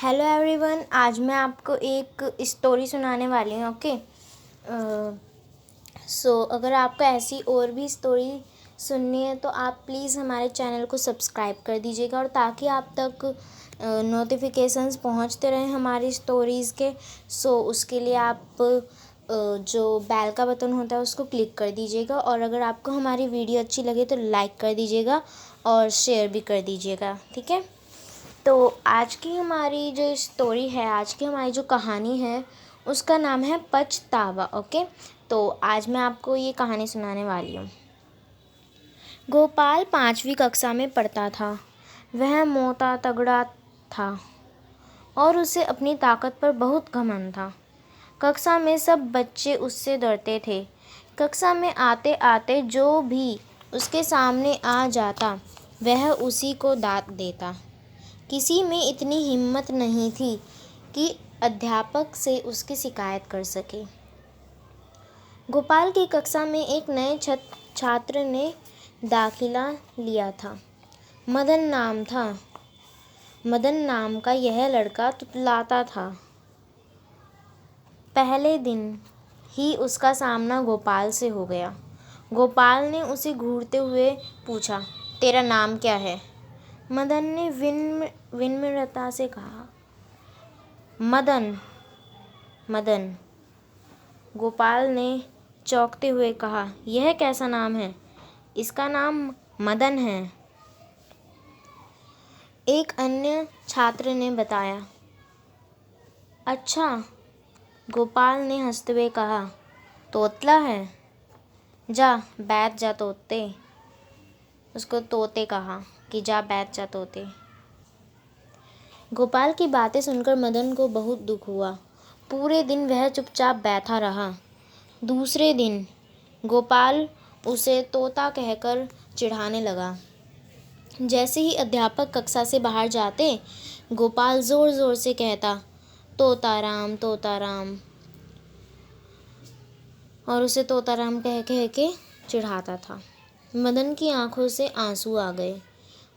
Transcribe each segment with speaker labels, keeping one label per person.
Speaker 1: Hello everyone, आज मैं आपको एक स्टोरी सुनाने वाली हूँ। ओके। अगर आपको ऐसी और भी स्टोरी सुननी है तो आप प्लीज़ हमारे चैनल को सब्सक्राइब कर दीजिएगा, और ताकि आप तक नोटिफिकेशंस पहुँचते रहें हमारी स्टोरीज़ के। उसके लिए आप जो बेल का बटन होता है उसको क्लिक कर दीजिएगा, और अगर आपको हमारी वीडियो अच्छी लगे तो लाइक कर दीजिएगा और शेयर भी कर दीजिएगा। ठीक है। तो आज की हमारी जो स्टोरी है, आज की हमारी जो कहानी है, उसका नाम है पछतावा। ओके। तो आज मैं आपको ये कहानी सुनाने वाली हूँ। गोपाल 5वीं कक्षा में पढ़ता था। वह मोटा तगड़ा था और उसे अपनी ताकत पर बहुत घमंड था। कक्षा में सब बच्चे उससे डरते थे। कक्षा में आते आते जो भी उसके सामने आ जाता वह उसी को डांट देता। किसी में इतनी हिम्मत नहीं थी कि अध्यापक से उसकी शिकायत कर सके। गोपाल की कक्षा में एक नए छात्र ने दाखिला लिया था। मदन नाम था। मदन नाम का यह लड़का तुतलाता था। पहले दिन ही उसका सामना गोपाल से हो गया। गोपाल ने उसे घूरते हुए पूछा, तेरा नाम क्या है? मदन ने विनम्रता से कहा, मदन। मदन। गोपाल ने चौंकते हुए कहा, यह कैसा नाम है? इसका नाम मदन है, एक अन्य छात्र ने बताया। अच्छा, गोपाल ने हंसते हुए कहा, तोतला है? जा बैठ जा तोते। उसको तोते कहा कि जा बैठ जा तोते। गोपाल की बातें सुनकर मदन को बहुत दुख हुआ। पूरे दिन वह चुपचाप बैठा रहा। दूसरे दिन गोपाल उसे तोता कहकर चिढ़ाने लगा। जैसे ही अध्यापक कक्षा से बाहर जाते, गोपाल जोर जोर से कहता, तोताराम तोताराम, और उसे तोताराम कह कह के चिढ़ाता था। मदन की आंखों से आंसू आ गए।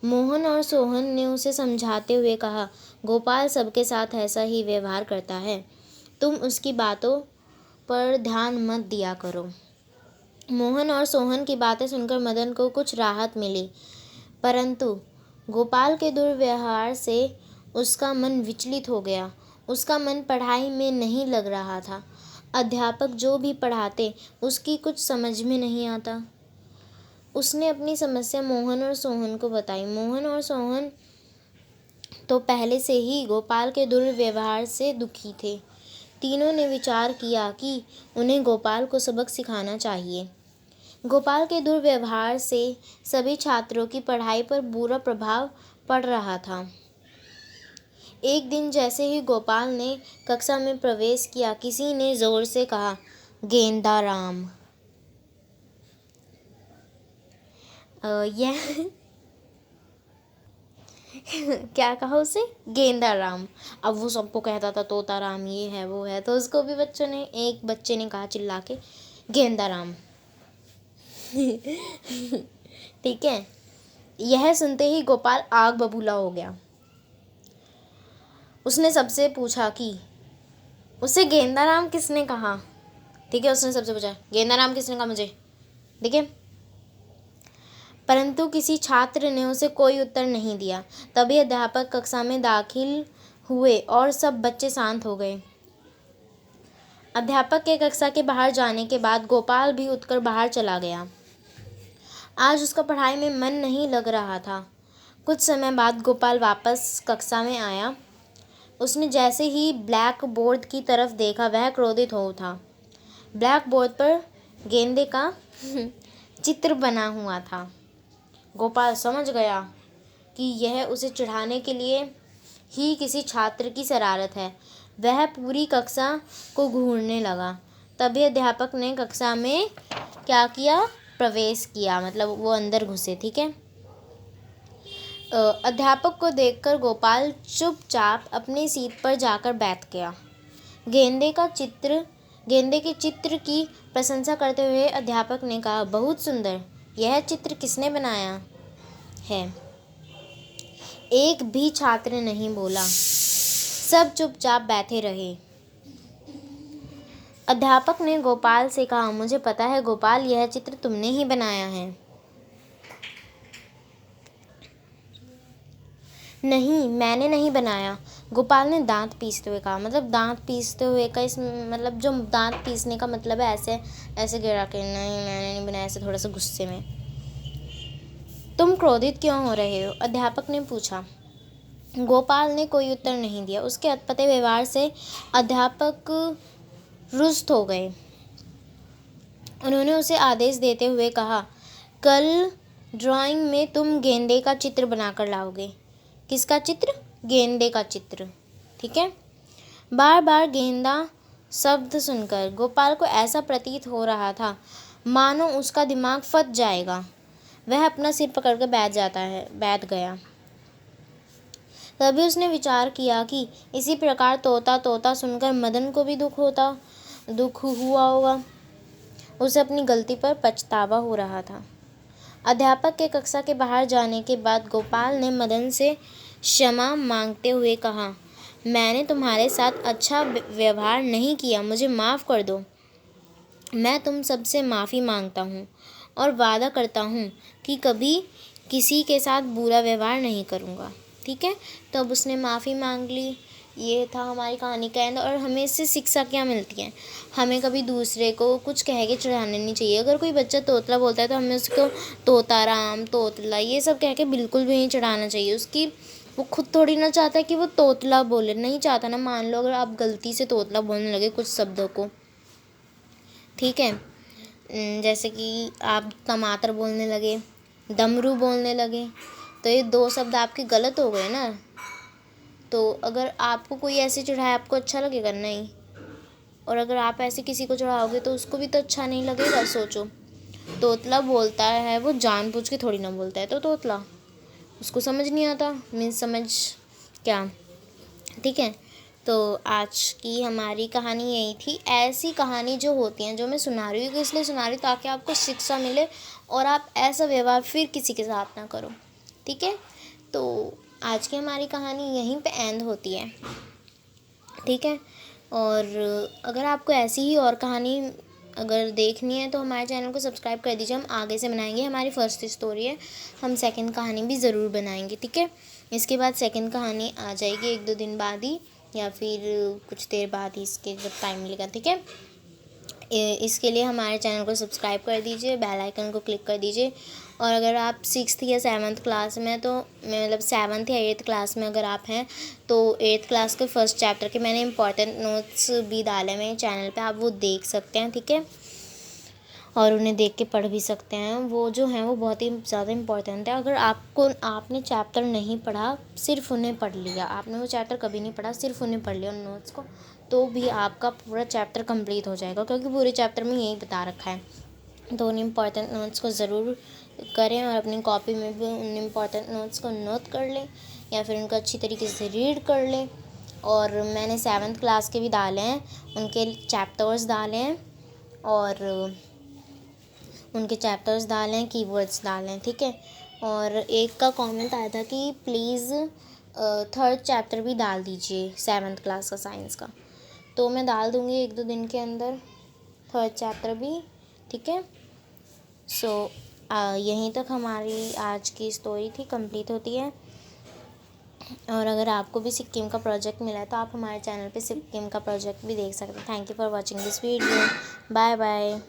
Speaker 1: मोहन और सोहन ने उसे समझाते हुए कहा, गोपाल सबके साथ ऐसा ही व्यवहार करता है, तुम उसकी बातों पर ध्यान मत दिया करो। मोहन और सोहन की बातें सुनकर मदन को कुछ राहत मिली, परंतु गोपाल के दुर्व्यवहार से उसका मन विचलित हो गया। उसका मन पढ़ाई में नहीं लग रहा था। अध्यापक जो भी पढ़ाते उसकी कुछ समझ में नहीं आता। उसने अपनी समस्या मोहन और सोहन को बताई। मोहन और सोहन तो पहले से ही गोपाल के दुर्व्यवहार से दुखी थे। तीनों ने विचार किया कि उन्हें गोपाल को सबक सिखाना चाहिए। गोपाल के दुर्व्यवहार से सभी छात्रों की पढ़ाई पर बुरा प्रभाव पड़ रहा था। एक दिन जैसे ही गोपाल ने कक्षा में प्रवेश किया, किसी ने जोर से कहा, गेंदाराम। यह क्या कहा उसे? गेंदाराम। अब वो सबको कहता था तोताराम, ये है वो है, तो उसको भी एक बच्चे ने कहा चिल्ला के, गेंदाराम। ठीक है। यह सुनते ही गोपाल आग बबूला हो गया। उसने सबसे पूछा कि उसे गेंदाराम किसने कहा? ठीक है, उसने सबसे पूछा, गेंदाराम किसने कहा मुझे? ठीक है। परंतु किसी छात्र ने उसे कोई उत्तर नहीं दिया। तभी अध्यापक कक्षा में दाखिल हुए और सब बच्चे शांत हो गए। अध्यापक के कक्षा के बाहर जाने के बाद गोपाल भी उठकर बाहर चला गया। आज उसका पढ़ाई में मन नहीं लग रहा था। कुछ समय बाद गोपाल वापस कक्षा में आया। उसने जैसे ही ब्लैक बोर्ड की तरफ देखा, वह क्रोधित हो उठा। ब्लैक बोर्ड पर गेंदे का चित्र बना हुआ था। गोपाल समझ गया कि यह उसे चिढ़ाने के लिए ही किसी छात्र की शरारत है। वह पूरी कक्षा को घूरने लगा। तभी अध्यापक ने कक्षा में क्या किया? प्रवेश किया, मतलब वो अंदर घुसे। ठीक है। अध्यापक को देखकर गोपाल चुपचाप अपनी सीट पर जाकर बैठ गया। गेंदे के चित्र की प्रशंसा करते हुए अध्यापक ने कहा, बहुत सुंदर, यह चित्र किसने बनाया है? एक भी छात्र नहीं बोला। सब चुपचाप बैठे रहे। अध्यापक ने गोपाल से कहा, मुझे पता है गोपाल, यह चित्र तुमने ही बनाया है। नहीं, मैंने नहीं बनाया, गोपाल ने दांत पीसते हुए कहा। मतलब दांत पीसते हुए का इस मतलब जो दांत पीसने का मतलब है ऐसे ऐसे गिरा के, नहीं मैंने नहीं बनाया, ऐसे थोड़ा सा गुस्से में। तुम क्रोधित क्यों हो रहे हो? अध्यापक ने पूछा। गोपाल ने कोई उत्तर नहीं दिया। उसके अटपटे व्यवहार से अध्यापक रुष्ट हो गए। उन्होंने उसे आदेश देते हुए कहा, कल ड्राइंग में तुम गेंदे का चित्र बनाकर लाओगे। किसका चित्र? गेंदे का चित्र, ठीक है। बार बार गेंदा शब्द सुनकर गोपाल को ऐसा प्रतीत हो रहा था मानो उसका दिमाग फट जाएगा। वह अपना सिर पकड़कर बैठ गया। तभी उसने विचार किया कि इसी प्रकार तोता तोता सुनकर मदन को भी दुख हुआ होगा। उसे अपनी गलती पर पछतावा हो रहा था। अध्यापक के कक्षा के बाहर जाने के बाद गोपाल ने मदन से क्षमा मांगते हुए कहा, मैंने तुम्हारे साथ अच्छा व्यवहार नहीं किया, मुझे माफ़ कर दो। मैं तुम सबसे माफ़ी मांगता हूँ और वादा करता हूँ कि कभी किसी के साथ बुरा व्यवहार नहीं करूँगा, ठीक है। तो अब उसने माफ़ी मांग ली। ये था हमारी कहानी का एंड। और हमें इससे शिक्षा क्या मिलती है? हमें कभी दूसरे को कुछ कह के चिढ़ाना नहीं चाहिए। अगर कोई बच्चा तोतला बोलता है तो हमें उसको तोता राम, तोतला, ये सब कह के बिल्कुल भी नहीं चिढ़ाना चाहिए। वो खुद थोड़ी ना चाहता है कि वो तोतला बोले, नहीं चाहता ना। मान लो अगर आप गलती से तोतला बोलने लगे कुछ शब्दों को, ठीक है, जैसे कि आप टमाटर बोलने लगे, डमरू बोलने लगे, तो ये 2 शब्द आपके गलत हो गए ना। तो अगर आपको कोई ऐसे चिढ़ाए, आपको अच्छा लगेगा? नहीं। और अगर आप ऐसे किसी को चिढ़ाओगे तो उसको भी तो अच्छा नहीं लगेगा। सोचो, तोतला बोलता है, वो जानबूझ के थोड़ी ना बोलता है। तो तोतला, उसको समझ नहीं आता, मीन्स समझ क्या, ठीक है। तो आज की हमारी कहानी यही थी। ऐसी कहानी जो होती हैं, जो मैं सुना रही हूँ, इसलिए सुना रही हूँ ताकि आपको शिक्षा मिले और आप ऐसा व्यवहार फिर किसी के साथ ना करो, ठीक है। तो आज की हमारी कहानी यहीं पे एंड होती है, ठीक है। और अगर आपको ऐसी ही और कहानी अगर देखनी है तो हमारे चैनल को सब्सक्राइब कर दीजिए। हम आगे से बनाएंगे। हमारी फर्स्ट स्टोरी है, हम सेकंड कहानी भी ज़रूर बनाएंगे, ठीक है। इसके बाद सेकंड कहानी आ जाएगी 1-2 दिन बाद ही, या फिर कुछ देर बाद ही, इसके जब टाइम मिलेगा, ठीक है। इसके लिए हमारे चैनल को सब्सक्राइब कर दीजिए, बेल आइकन को क्लिक कर दीजिए। और अगर आप 6th या 7th क्लास में, तो मतलब 7th या 8th क्लास में अगर आप हैं, तो 8th क्लास के फर्स्ट चैप्टर के मैंने इंपॉर्टेंट नोट्स भी डाले हैं मेरे चैनल पे, आप वो देख सकते हैं, ठीक है। और उन्हें देख के पढ़ भी सकते हैं। वो जो हैं वो बहुत ही ज़्यादा इंपॉर्टेंट है। अगर आपने चैप्टर नहीं पढ़ा, सिर्फ उन्हें पढ़ लिया, आपने वो चैप्टर कभी नहीं पढ़ा, सिर्फ उन्हें पढ़ लिया उन नोट्स को, तो भी आपका पूरा चैप्टर कंप्लीट हो जाएगा, क्योंकि पूरे चैप्टर में यही बता रखा है। तो उन इम्पॉर्टेंट नोट्स को ज़रूर करें और अपनी कॉपी में भी उन इम्पॉर्टेंट नोट्स को नोट कर लें, या फिर उनको अच्छी तरीके से रीड कर लें। और मैंने 7th क्लास के भी डाले हैं, उनके चैप्टर्स डाले हैं, और उनके चैप्टर्स डालें हैं, कीवर्ड्स डालें हैं, ठीक है। और एक का कमेंट आया था कि प्लीज़ 3rd चैप्टर भी डाल दीजिए 7th क्लास का साइंस का, तो मैं डाल दूँगी 1-2 दिन के अंदर 3rd चैप्टर भी, ठीक है। सो यहीं तक हमारी आज की स्टोरी थी, कंप्लीट होती है। और अगर आपको भी सिक्किम का प्रोजेक्ट मिला है तो आप हमारे चैनल पे सिक्किम का प्रोजेक्ट भी देख सकते हैं। Thank you for watching this video. Bye bye.